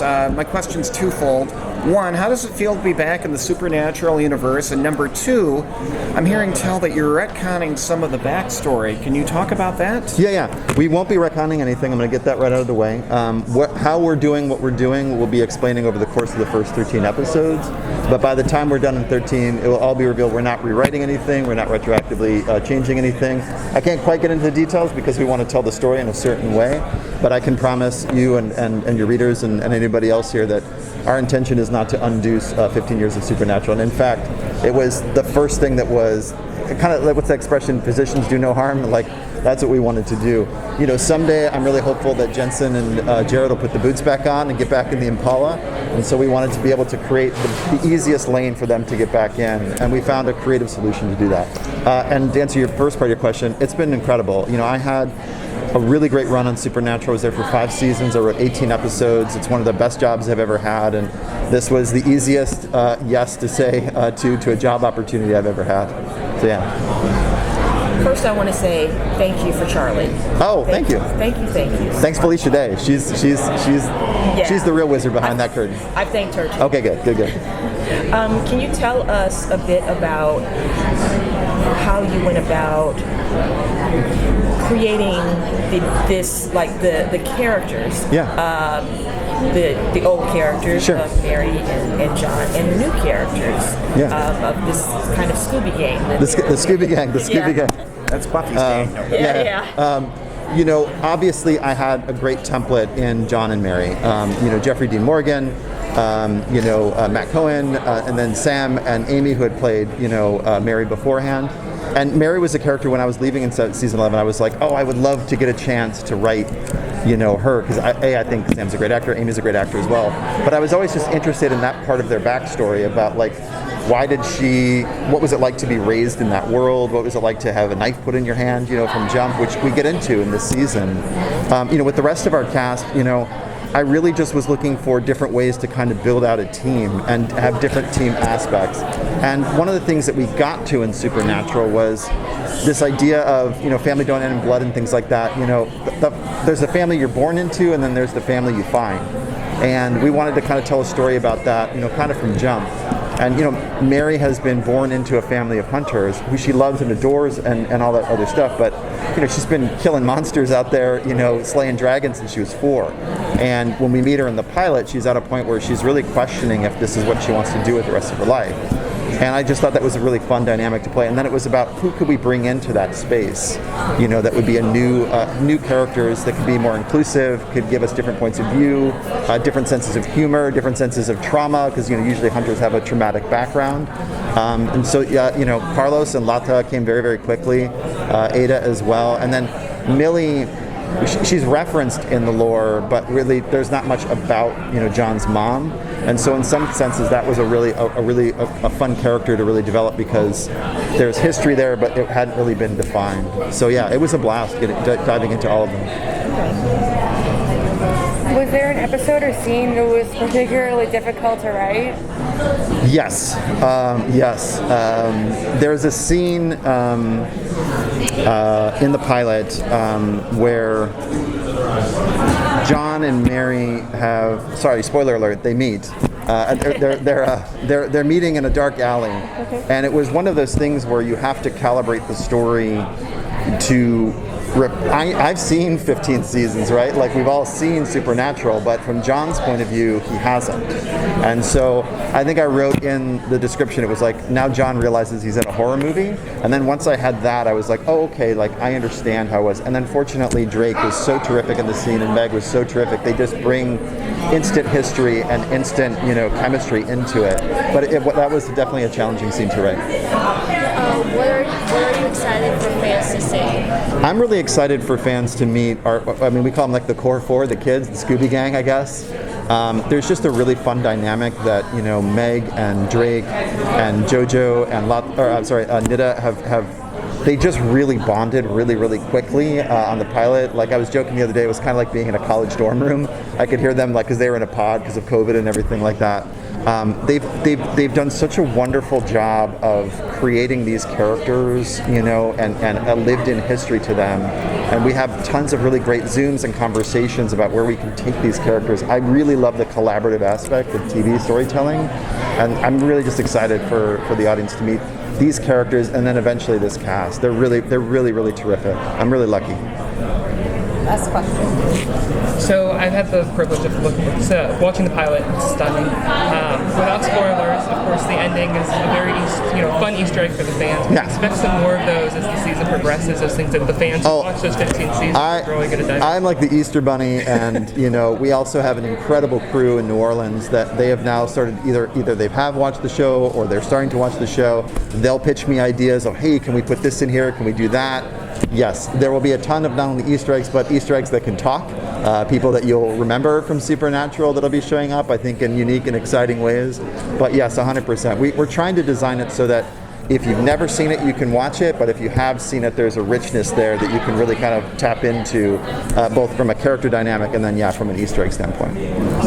My question's twofold. One, how does it feel to be back in the supernatural universe? And number two, I'm hearing tell that you're retconning some of the backstory. Can you talk about that? Yeah. We won't be retconning anything. I'm going to get that right out of the way. How we're doing what we're doing, we'll be explaining over the course of the first 13 episodes. But by the time we're done in 13, it will all be revealed. We're not rewriting anything. We're not retroactively changing anything. I can't quite get into the details because we want to tell the story in a certain way. But I can promise you and your readers and anybody else here that our intention is not to undo 15 years of Supernatural. And in fact, it was the first thing that was kind of like, what's the expression, physicians do no harm? Like, that's what we wanted to do. You know, someday I'm really hopeful that Jensen and Jared will put the boots back on and get back in the Impala. And so we wanted to be able to create the easiest lane for them to get back in. And we found a creative solution to do that. And to answer your first part of your question, it's been incredible. You know, I had a really great run on Supernatural. I was there for 5 seasons. I wrote 18 episodes. It's one of the best jobs I've ever had, and this was the easiest yes to say to a job opportunity I've ever had. So yeah. First, I want to say thank you for Charlie. Oh, thank you. Thank you. Thanks, Felicia Day. She's the real wizard behind that curtain. I've thanked her too. Okay, good. Can you tell us a bit about how you went about creating the characters? Yeah. The old characters Sure. of Mary and John, and the new characters of this kind of Scooby gang. The Scooby Gang. That's Buffy's gang. Yeah. You know, obviously I had a great template in John and Mary. You know, Jeffrey Dean Morgan, Matt Cohen, and then Sam and Amy, who had played, Mary beforehand. And Mary was a character when I was leaving in season 11. I was like, oh, I would love to get a chance to write, her, because I think Sam's a great actor, Amy's a great actor as well. But I was always just interested in that part of their backstory about, like, what was it like to be raised in that world? What was it like to have a knife put in your hand, from jump, which we get into in this season. With the rest of our cast, I really just was looking for different ways to kind of build out a team and have different team aspects. And one of the things that we got to in Supernatural was this idea of, family don't end in blood and things like that. There's the family you're born into, and then there's the family you find. And we wanted to kind of tell a story about that, kind of from jump. And, Mary has been born into a family of hunters who she loves and adores and all that other stuff. But, she's been killing monsters out there, slaying dragons since she was 4. And when we meet her in the pilot, she's at a point where she's really questioning if this is what she wants to do with the rest of her life. And I just thought that was a really fun dynamic to play. And then it was about who could we bring into that space, that would be a new characters that could be more inclusive, could give us different points of view, different senses of humor, different senses of trauma, because usually hunters have a traumatic background. And so Carlos and Lata came very, very quickly, Ada as well, and then Millie. She's referenced in the lore, but really there's not much about John's mom, and so in some senses that was a really fun character to really develop because there's history there, but it hadn't really been defined. So yeah, it was a blast diving into all of them. Was there an episode or scene that was particularly difficult to write? Yes. There's a scene in the pilot where John and Mary have, spoiler alert, they meet. They're meeting in a dark alley, and it was one of those things where you have to calibrate the story to. I've seen 15 seasons, right? Like, we've all seen Supernatural, but from John's point of view, he hasn't. And so I think I wrote in the description, it was like, now John realizes he's in a horror movie. And then once I had that, I was like, oh, okay, like, I understand how it was. And then fortunately, Drake was so terrific in the scene, and Meg was so terrific. They just bring instant history and instant, chemistry into it. But that was definitely a challenging scene to write. What are you excited for fans to see? I'm really excited for fans to meet we call them like the core 4, the kids, the Scooby Gang, I guess. There's just a really fun dynamic that, Meg and Drake and JoJo and Nida have they just really bonded really quickly on the pilot. Like I was joking the other day, it was kind of like being in a college dorm room. I could hear them like because they were in a pod because of COVID and everything like that. They've done such a wonderful job of creating these characters, and a lived-in history to them. And we have tons of really great Zooms and conversations about where we can take these characters. I really love the collaborative aspect of TV storytelling, and I'm really just excited for the audience to meet these characters and then eventually this cast. They're really terrific. I'm really lucky. Last question. So I've had the privilege of watching the pilot. It's stunning. Without spoilers, of course, the ending is a very fun Easter egg for the fans. We expect some more of those as the season progresses. Those things that the fans who watch those 15 seasons are really going to dive. I'm like the Easter Bunny, and we also have an incredible crew in New Orleans that they have now started either they have watched the show or they're starting to watch the show. They'll pitch me ideas of, hey, can we put this in here? Can we do that? Yes, there will be a ton of not only Easter eggs, but Easter eggs that can talk. People that you'll remember from Supernatural that'll be showing up, I think, in unique and exciting ways. But yes, 100%. We're trying to design it so that if you've never seen it, you can watch it. But if you have seen it, there's a richness there that you can really kind of tap into, both from a character dynamic and then, from an Easter egg standpoint.